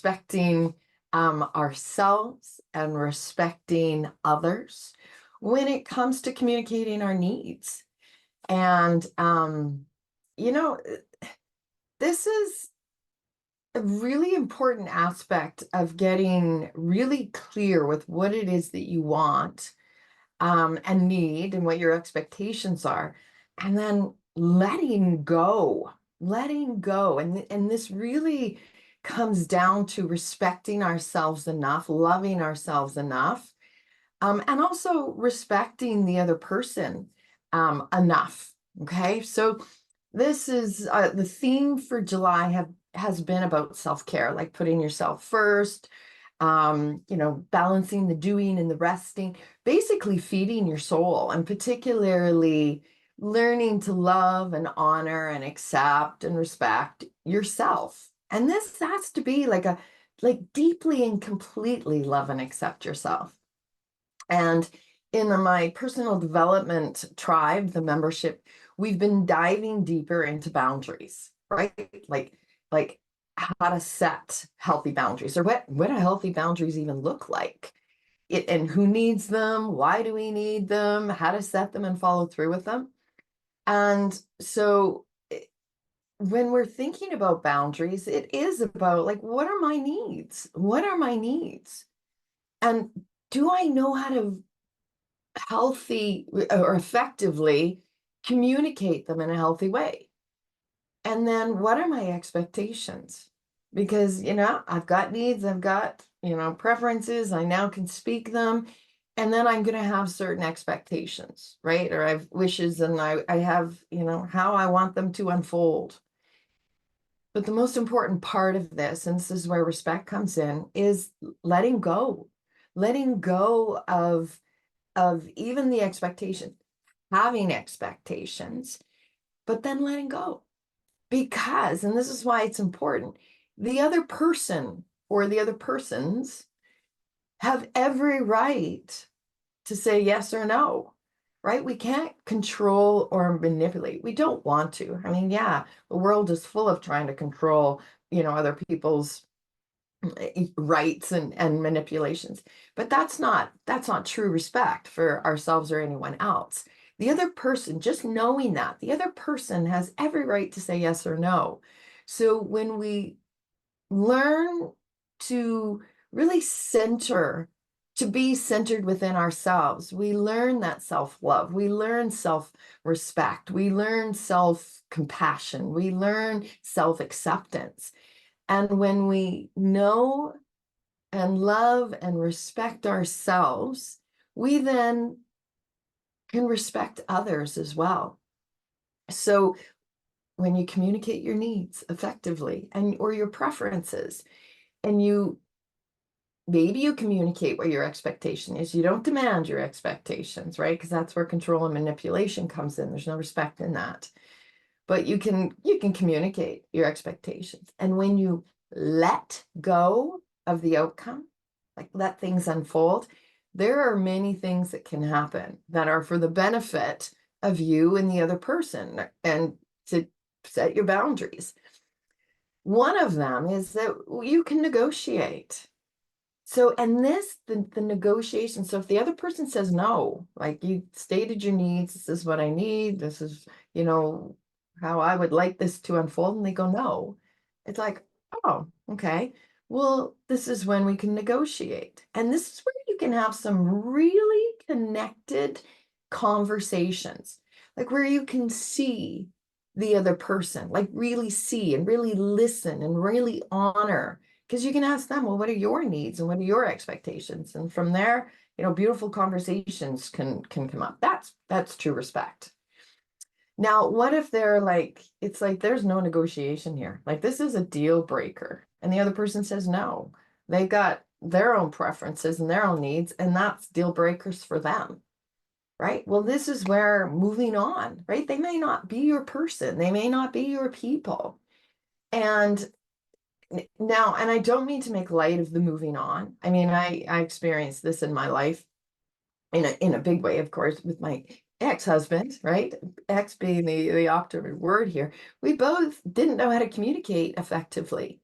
respecting ourselves and respecting others when it comes to communicating our needs. And, you know, this is a really important aspect of getting really clear with what it is that you want and need and what your expectations are. And then letting go. And this really comes down to respecting ourselves enough, loving ourselves enough, and also respecting the other person enough. Okay. So this is the theme for July has been about self-care, like putting yourself first, balancing the doing and the resting, basically feeding your soul, and particularly learning to love and honor and accept and respect yourself. And this has to be like deeply and completely love and accept yourself. And in my personal development tribe, the membership, we've been diving deeper into boundaries, right? Like how to set healthy boundaries, or what do healthy boundaries even look like? And who needs them? Why do we need them? How to set them and follow through with them? And so when we're thinking about boundaries, it is about like, what are my needs? What are my needs? And do I know how to healthy or effectively communicate them in a healthy way? And then what are my expectations? Because, I've got needs, I've got, preferences, I now can speak them. And then I'm going to have certain expectations, right? Or I have wishes and I have, how I want them to unfold. But the most important part of this, and this is where respect comes in, is letting go of even the expectation, having expectations, but then letting go. Because, and this is why it's important, the other person or the other persons have every right to say yes or no, right? We can't control or manipulate. We don't want to. I mean, yeah, the world is full of trying to control, other people's rights and manipulations, but that's not true respect for ourselves or anyone else. The other person, just knowing that the other person has every right to say yes or no. So when we learn to really to be centered within ourselves, we learn that self-love, we learn self-respect, we learn self-compassion, we learn self-acceptance. And when we know and love and respect ourselves, we then can respect others as well. So when you communicate your needs effectively and or your preferences, and maybe you communicate what your expectation is, you don't demand your expectations, right? Because that's where control and manipulation comes in. There's no respect in that. But you can communicate your expectations. And when you let go of the outcome, like let things unfold, there are many things that can happen that are for the benefit of you and the other person, and to set your boundaries. One of them is that you can negotiate. So, and the negotiation. So if the other person says no, like you stated your needs, this is what I need, this is, you know, how I would like this to unfold, and they go no, it's like, oh, okay. Well, this is when we can negotiate. And this is where you can have some really connected conversations, like where you can see the other person, like really see and really listen and really honor, because you can ask them, well, what are your needs and what are your expectations? And from there, beautiful conversations can come up. That's true respect. Now, what if they're like, it's like there's no negotiation here. Like this is a deal breaker. And the other person says no. They've got their own preferences and their own needs, and that's deal breakers for them. Right. Well, this is where moving on, right? They may not be your person. They may not be your people. And now, and I don't mean to make light of the moving on. I mean, I experienced this in my life in a big way, of course, with my ex-husband, right? Ex being the operative word here. We both didn't know how to communicate effectively.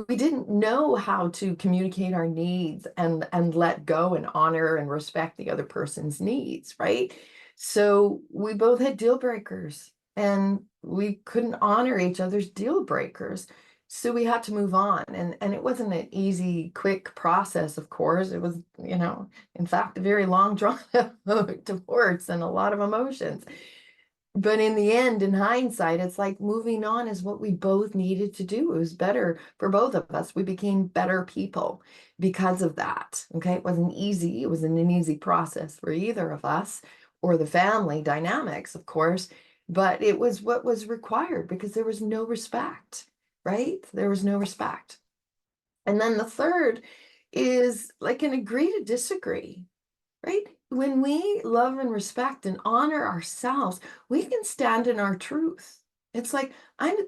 we didn't know how to communicate our needs and let go and honor and respect the other person's needs, right? So we both had deal breakers and we couldn't honor each other's deal breakers. So we had to move on. And it wasn't an easy, quick process, of course. It was, in fact, a very long drawn out divorce and a lot of emotions. But in the end, in hindsight, it's like moving on is what we both needed to do. It was better for both of us. We became better people because of that. Okay. It wasn't easy. It wasn't an easy process for either of us or the family dynamics, of course, but it was what was required because there was no respect, right? There was no respect. And then the third is like an agree to disagree, right? When we love and respect and honor ourselves, we can stand in our truth. It's like,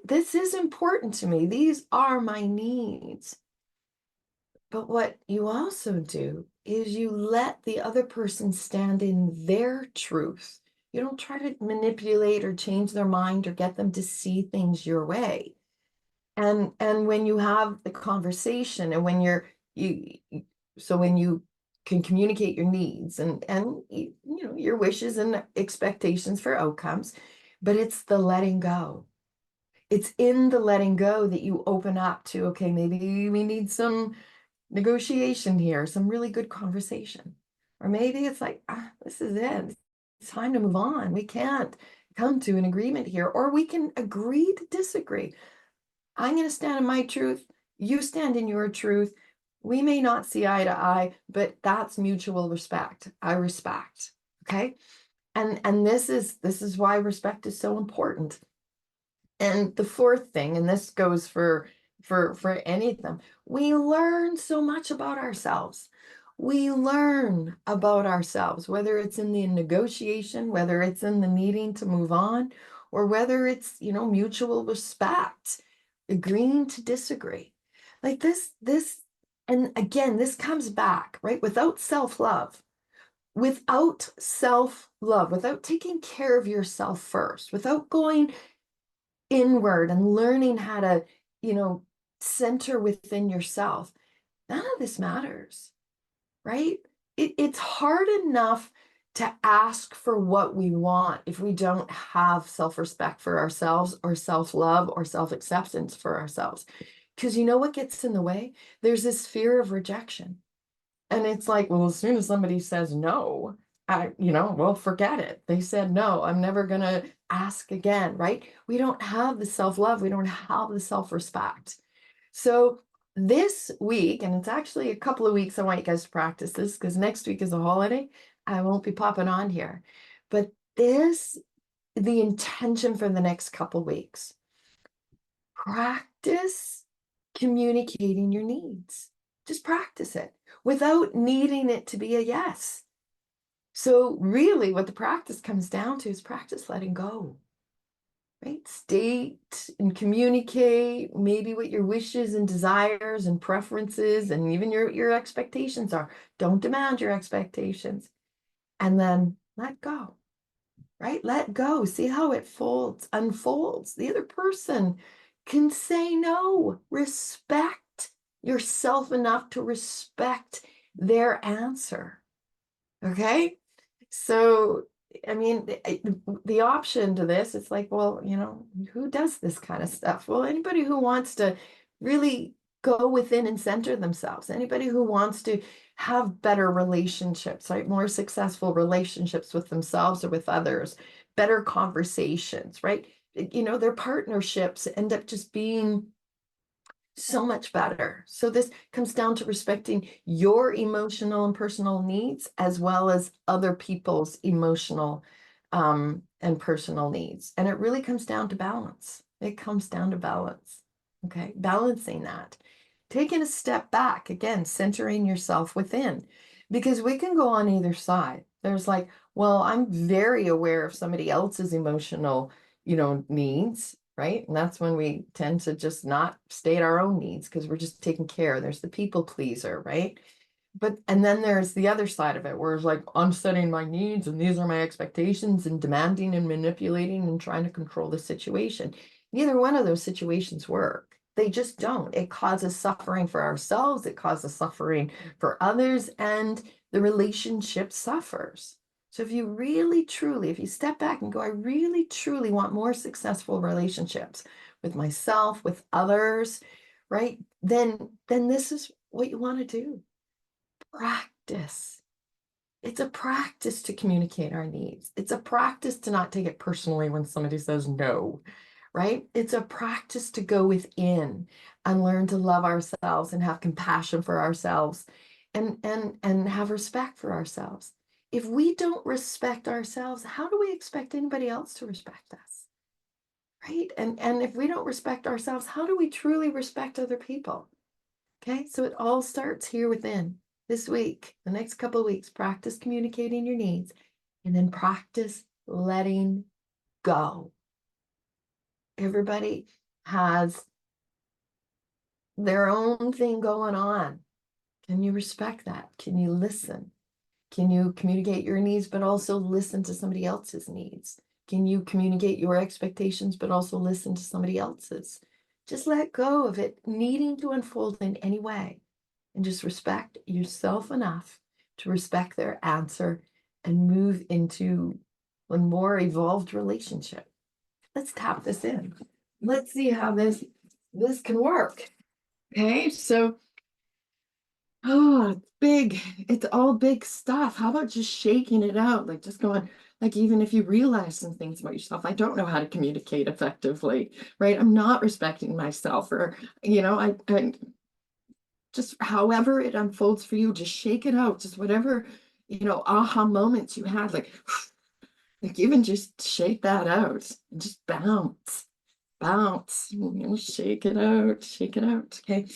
this is important to me. These are my needs. But what you also do is you let the other person stand in their truth. You don't try to manipulate or change their mind or get them to see things your way. And when you have the conversation and when so when you can communicate your needs and your wishes and expectations for outcomes, but it's the letting go. It's in the letting go that you open up to, okay, maybe we need some negotiation here, some really good conversation. Or maybe it's like, this is it. It's time to move on. We can't come to an agreement here, or we can agree to disagree. I'm going to stand in my truth. You stand in your truth. We may not see eye to eye, but that's mutual respect. I respect. Okay. And this is why respect is so important. And the fourth thing, and this goes for any of them, we learn so much about ourselves. We learn about ourselves, whether it's in the negotiation, whether it's in the needing to move on, or whether it's, mutual respect, agreeing to disagree. Like and again, this comes back, right? Without self-love, without taking care of yourself first, without going inward and learning how to, center within yourself, none of this matters, right? It's hard enough to ask for what we want if we don't have self-respect for ourselves or self-love or self-acceptance for ourselves. Because you know what gets in the way? There's this fear of rejection. And it's like, well, as soon as somebody says no, well, forget it. They said no, I'm never going to ask again, right? We don't have the self-love. We don't have the self-respect. So this week, and it's actually a couple of weeks, I want you guys to practice this because next week is a holiday. I won't be popping on here. But the intention for the next couple weeks, practice communicating your needs. Just practice it without needing it to be a yes. So really what the practice comes down to is practice letting go, right? State and communicate maybe what your wishes and desires and preferences and even your expectations are. Don't demand your expectations. And then let go, right? Let go. See how it unfolds. The other person can say no. Respect yourself enough to respect their answer. Okay? So, I mean, the option to this, it's like, well, who does this kind of stuff? Well, anybody who wants to really go within and center themselves, anybody who wants to have better relationships, right? More successful relationships with themselves or with others, better conversations, right? Their partnerships end up just being so much better. So this comes down to respecting your emotional and personal needs as well as other people's emotional and personal needs. And it really comes down to balance. It comes down to balance. Okay, balancing that. Taking a step back, again, centering yourself within, because we can go on either side. There's like, well, I'm very aware of somebody else's emotional, needs, right? And that's when we tend to just not state our own needs because we're just taking care. There's the people pleaser, right? And then there's the other side of it where it's like, I'm setting my needs and these are my expectations and demanding and manipulating and trying to control the situation. Neither one of those situations work. They just don't. It causes suffering for ourselves. It causes suffering for others, and the relationship suffers. So if you really, truly, if you step back and go, I really, truly want more successful relationships with myself, with others, right? Then this is what you want to do. Practice. It's a practice to communicate our needs. It's a practice to not take it personally when somebody says no, right? It's a practice to go within and learn to love ourselves and have compassion for ourselves and have respect for ourselves. If we don't respect ourselves, how do we expect anybody else to respect us? Right? And if we don't respect ourselves, how do we truly respect other people? Okay, so it all starts here within. This week, the next couple of weeks, practice communicating your needs and then practice letting go. Everybody has their own thing going on. Can you respect that? Can you listen? Can you communicate your needs, but also listen to somebody else's needs? Can you communicate your expectations, but also listen to somebody else's? Just let go of it needing to unfold in any way, and just respect yourself enough to respect their answer and move into a more evolved relationship. Let's tap this in. Let's see how this can work. Okay, so it's big. It's all big stuff. How about just shaking it out? Like just going, like even if you realize some things about yourself, I don't know how to communicate effectively, right? I'm not respecting myself, or I just however it unfolds for you, just shake it out. Just whatever, aha moments you had, like even just shake that out and just bounce, shake it out, shake it out. Okay.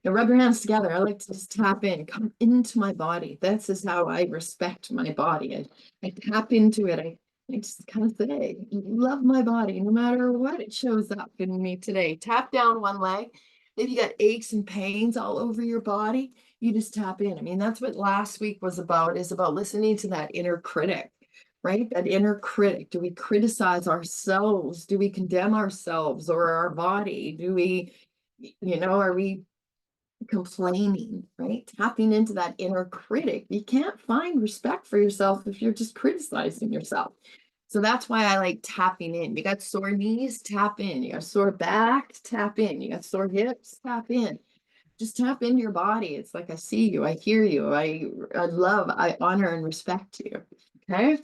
Now rub your hands together. I like to just tap in, come into my body. This is how I respect my body. I tap into it. I just kind of say, love my body no matter what it shows up in me today. Tap down one leg. If you got aches and pains all over your body, you just tap in. I mean, that's what last week was about, is about listening to that inner critic, right? That inner critic. Do we criticize ourselves? Do we condemn ourselves or our body? Do we, are we complaining, right? Tapping into that inner critic. You can't find respect for yourself if you're just criticizing yourself. So that's why I like tapping in. You got sore knees, tap in. You got sore back, tap in. You got sore hips, tap in. Just tap into your body. It's like, I see you, I hear you, I love, I honor and respect you. Okay.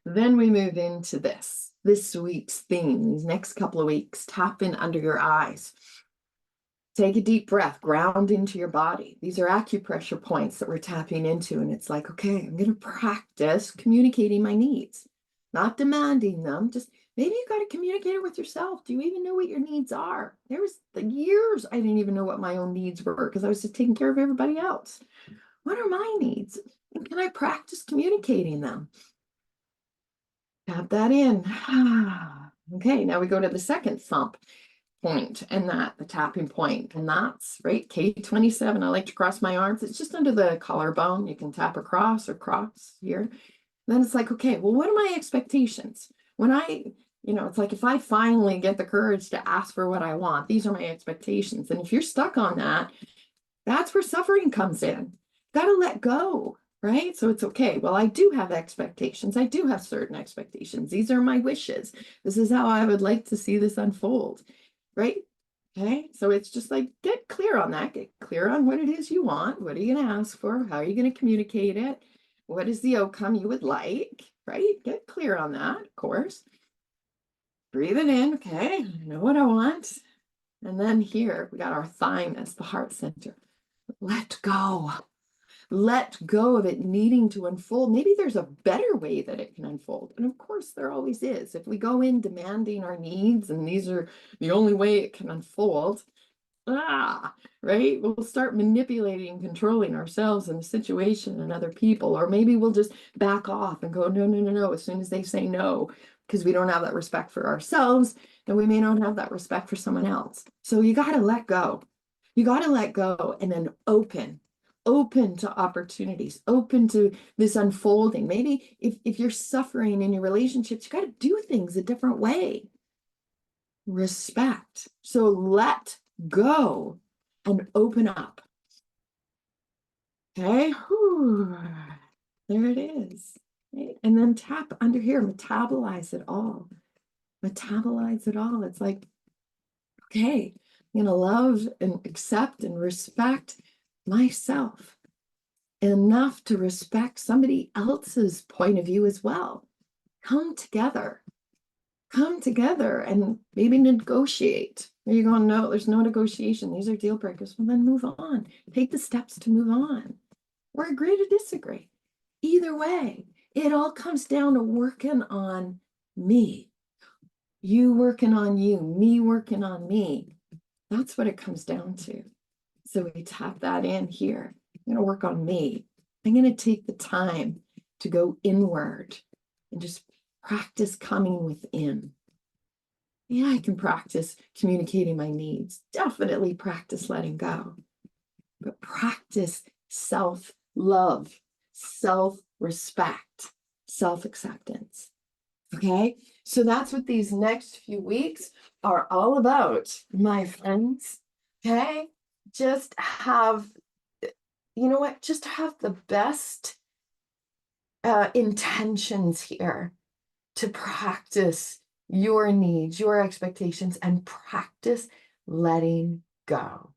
Then we move into this week's theme, these next couple of weeks. Tap in under your eyes. Take a deep breath, ground into your body. These are acupressure points that we're tapping into. And it's like, okay, I'm going to practice communicating my needs, not demanding them. Just maybe you got to communicate it with yourself. Do you even know what your needs are? There was the years I didn't even know what my own needs were because I was just taking care of everybody else. What are my needs? And can I practice communicating them? Tap that in. Okay, now we go to the second thump point, and the tapping point, and that's right, K27. I like to cross my arms. It's just under the collarbone. You can tap across or cross here. Then it's like, okay, well, what are my expectations? When it's like if I finally get the courage to ask for what I want, these are my expectations. And if you're stuck on that, that's where suffering comes in. Got to let go, right? So it's okay. Well, I do have expectations. I do have certain expectations. These are my wishes. This is how I would like to see this unfold, right? Okay. So it's just like, get clear on that. Get clear on what it is you want. What are you going to ask for? How are you going to communicate it? What is the outcome you would like, right? Get clear on that, of course. Breathe it in. Okay. I know what I want. And then here we got our thymus, the heart center. Let go. Let go of it needing to unfold. Maybe there's a better way that it can unfold. And of course, there always is. If we go in demanding our needs and these are the only way it can unfold, right? We'll start manipulating and controlling ourselves and the situation and other people. Or maybe we'll just back off and go, no, no, no, no, as soon as they say no, because we don't have that respect for ourselves, and we may not have that respect for someone else. So you got to let go. You got to let go and then open to opportunities, open to this unfolding. Maybe if you're suffering in your relationships, you got to do things a different way. Respect. So let go and open up. Okay, whew. There it is. Okay. And then tap under here, metabolize it all. Metabolize it all. It's like, okay, I'm going to love and accept and respect myself enough to respect somebody else's point of view as well. Come together and maybe negotiate. Are you going, no, there's no negotiation. These are deal breakers. Well, then move on. Take the steps to move on. Or agree to disagree. Either way, it all comes down to working on me. You working on you, me working on me. That's what it comes down to. So we tap that in here. I'm going to work on me. I'm going to take the time to go inward and just practice coming within. Yeah, I can practice communicating my needs. Definitely practice letting go. But practice self-love, self-respect, self-acceptance. Okay? So that's what these next few weeks are all about, my friends. Okay? Just have, you know what? Just have the best intentions here to practice your needs, your expectations, and practice letting go.